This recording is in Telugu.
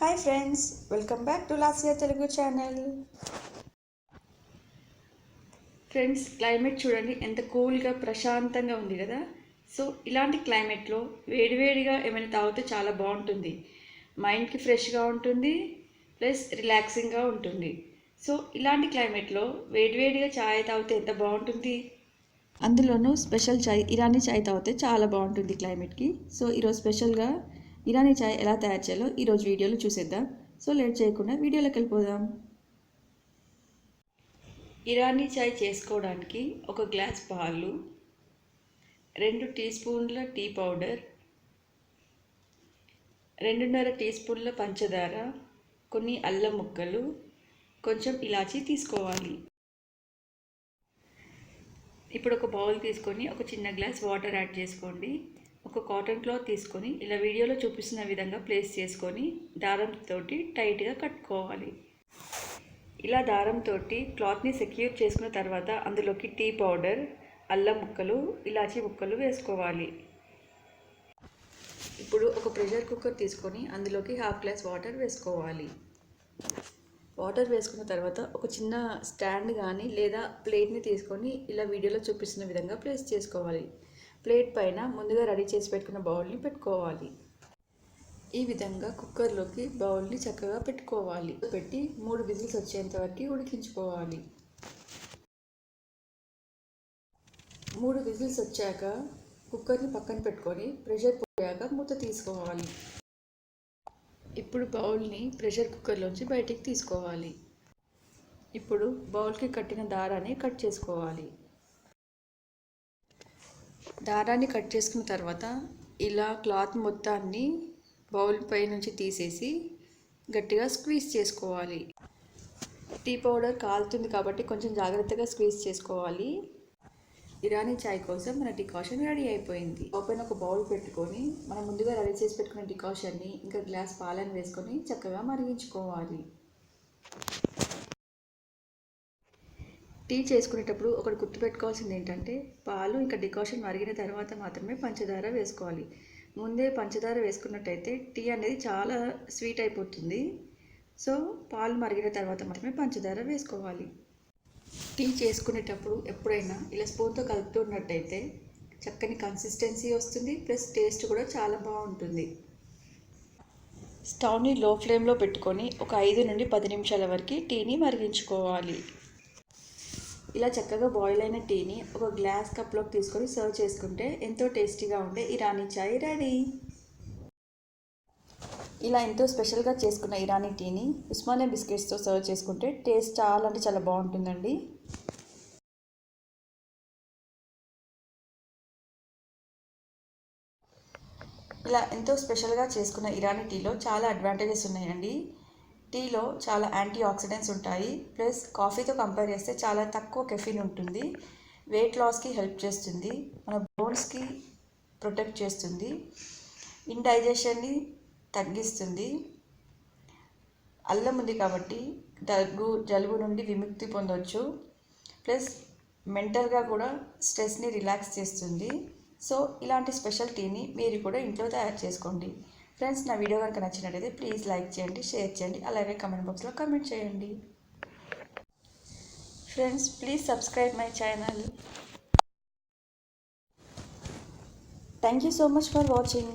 Hi friends, welcome back to Lasya Telugu channel. Friends, climate చూడండి ఎంత కూల్గా ప్రశాంతంగా ఉంది కదా. సో ఇలాంటి క్లైమేట్లో వేడివేడిగా ఏమైనా తాగితే చాలా బాగుంటుంది. మైండ్కి ఫ్రెష్గా ఉంటుంది, ప్లస్ రిలాక్సింగ్గా ఉంటుంది. సో ఇలాంటి క్లైమేట్లో వేడివేడిగా చాయ్ తాగితే ఎంత బాగుంటుంది. అందులోనూ స్పెషల్ చాయ్, ఇరానీ చాయ్ తాగితే చాలా బాగుంటుంది క్లైమేట్కి. సో ఈరోజు స్పెషల్గా ఇరానీ చాయ్ ఎలా తయారు చేయాలో ఈరోజు వీడియోలో చూసేద్దాం. సో లేట్ చేయకుండా వీడియోలోకి వెళ్ళిపోదాం. ఇరానీ చాయ్ చేసుకోవడానికి ఒక గ్లాస్ పాలు, 2 టీ స్పూన్ల టీ పౌడర్, 2.5 టీ స్పూన్ల పంచదార, కొన్ని అల్లం ముక్కలు, కొంచెం ఇలాచీ తీసుకోవాలి. ఇప్పుడు ఒక బౌల్ తీసుకొని ఒక చిన్న గ్లాస్ వాటర్ యాడ్ చేసుకోండి. ఒక కాటన్ క్లాత్ తీసుకొని ఇలా వీడియోలో చూపిస్తున్న విధంగా ప్లేస్ చేసుకొని దారంతో టైట్గా కట్టుకోవాలి. ఇలా దారంతో క్లాత్ని సెక్యూర్ చేసుకున్న తర్వాత అందులోకి టీ పౌడర్, అల్లం ముక్కలు, ఇలాచీ ముక్కలు వేసుకోవాలి. ఇప్పుడు ఒక ప్రెషర్ కుక్కర్ తీసుకొని అందులోకి 1/2 గ్లాస్ వాటర్ వేసుకోవాలి. వాటర్ వేసుకున్న తర్వాత ఒక చిన్న స్టాండ్ కానీ లేదా ప్లేట్ని తీసుకొని ఇలా వీడియోలో చూపిస్తున్న విధంగా ప్లేస్ చేసుకోవాలి. ప్లేట్ పైన ముందుగా రెడీ చేసి పెట్టుకున్న బౌల్ని పెట్టుకోవాలి. ఈ విధంగా కుక్కర్లోకి బౌల్ని చక్కగా పెట్టుకోవాలి. పెట్టి 3 విజిల్స్ వచ్చేంత వరకు ఉడికించుకోవాలి. 3 విజిల్స్ వచ్చాక కుక్కర్ని పక్కన పెట్టుకొని ప్రెషర్ పోయాక మూత తీసుకోవాలి. ఇప్పుడు బౌల్ని ప్రెషర్ కుక్కర్లోంచి బయటికి తీసుకోవాలి. ఇప్పుడు బౌల్కి కట్టిన దారాన్ని కట్ చేసుకోవాలి. దారాన్ని కట్ చేసుకున్న తర్వాత ఇలా క్లాత్ మొత్తాన్ని బౌల్ పై నుంచి తీసేసి గట్టిగా స్క్వీజ్ చేసుకోవాలి. టీ పౌడర్ కాలుతుంది కాబట్టి కొంచెం జాగ్రత్తగా స్క్వీజ్ చేసుకోవాలి. ఇరానీ చాయ్ కోసం మన డికాషన్ రెడీ అయిపోయింది. ఓపెన్ ఒక బౌల్ పెట్టుకొని మనం ముందుగా రెడీ చేసి పెట్టుకున్న డికాషన్ని ఇంకా గ్లాస్ పాలను వేసుకొని చక్కగా మరిగించుకోవాలి. టీ చేసుకునేటప్పుడు ఒకటి గుర్తుపెట్టుకోవాల్సింది ఏంటంటే పాలు ఇంకా డికాషన్ మరిగిన తర్వాత మాత్రమే పంచదార వేసుకోవాలి. ముందే పంచదార వేసుకున్నట్టయితే టీ అనేది చాలా స్వీట్ అయిపోతుంది. సో పాలు మరిగిన తర్వాత మాత్రమే పంచదార వేసుకోవాలి. టీ చేసుకునేటప్పుడు ఎప్పుడైనా ఇలా స్పూన్తో కలుపుతున్నట్టయితే చక్కని కన్సిస్టెన్సీ వస్తుంది, ప్లస్ టేస్ట్ కూడా చాలా బాగుంటుంది. స్టవ్ని లో ఫ్లేమ్లో పెట్టుకొని ఒక 5 నుండి 10 నిమిషాల వరకు టీని మరిగించుకోవాలి. ఇలా చక్కగా బాయిల్ అయిన టీని ఒక గ్లాస్ కప్లోకి తీసుకొని సర్వ్ చేసుకుంటే ఎంతో టేస్టీగా ఉండే ఇరానీ చాయ్ రెడీ. ఇలా ఎంతో స్పెషల్గా చేసుకున్న ఇరానీ టీని ఉస్మానియా బిస్కెట్స్తో సర్వ్ చేసుకుంటే టేస్ట్ చాలా అంటే చాలా బాగుంటుందండి. ఇలా ఎంతో స్పెషల్గా చేసుకున్న ఇరానీ టీలో చాలా అడ్వాంటేజెస్ ఉన్నాయండి. టీలో చాలా యాంటీ ఆక్సిడెంట్స్ ఉంటాయి, ప్లస్ కాఫీతో కంపేర్ చేస్తే చాలా తక్కువ కెఫీన్ ఉంటుంది. వెయిట్ లాస్కి హెల్ప్ చేస్తుంది, మన బోన్స్కి ప్రొటెక్ట్ చేస్తుంది, ఇండైజెషన్ని తగ్గిస్తుంది. అల్లం ఉంది కాబట్టి దగ్గు జలుబు నుండి విముక్తి పొందవచ్చు, ప్లస్ మెంటల్గా కూడా స్ట్రెస్ని రిలాక్స్ చేస్తుంది. సో ఇలాంటి స్పెషల్ టీని మీరు కూడా ఇంట్లో తయారు చేసుకోండి. ఫ్రెండ్స్, నా వీడియో కనుక నచ్చినట్టయితే ప్లీజ్ లైక్ చేయండి, షేర్ చేయండి, అలాగే కామెంట్ బాక్స్లో కామెంట్ చేయండి. Friends, please subscribe my channel. Thank you so much for watching.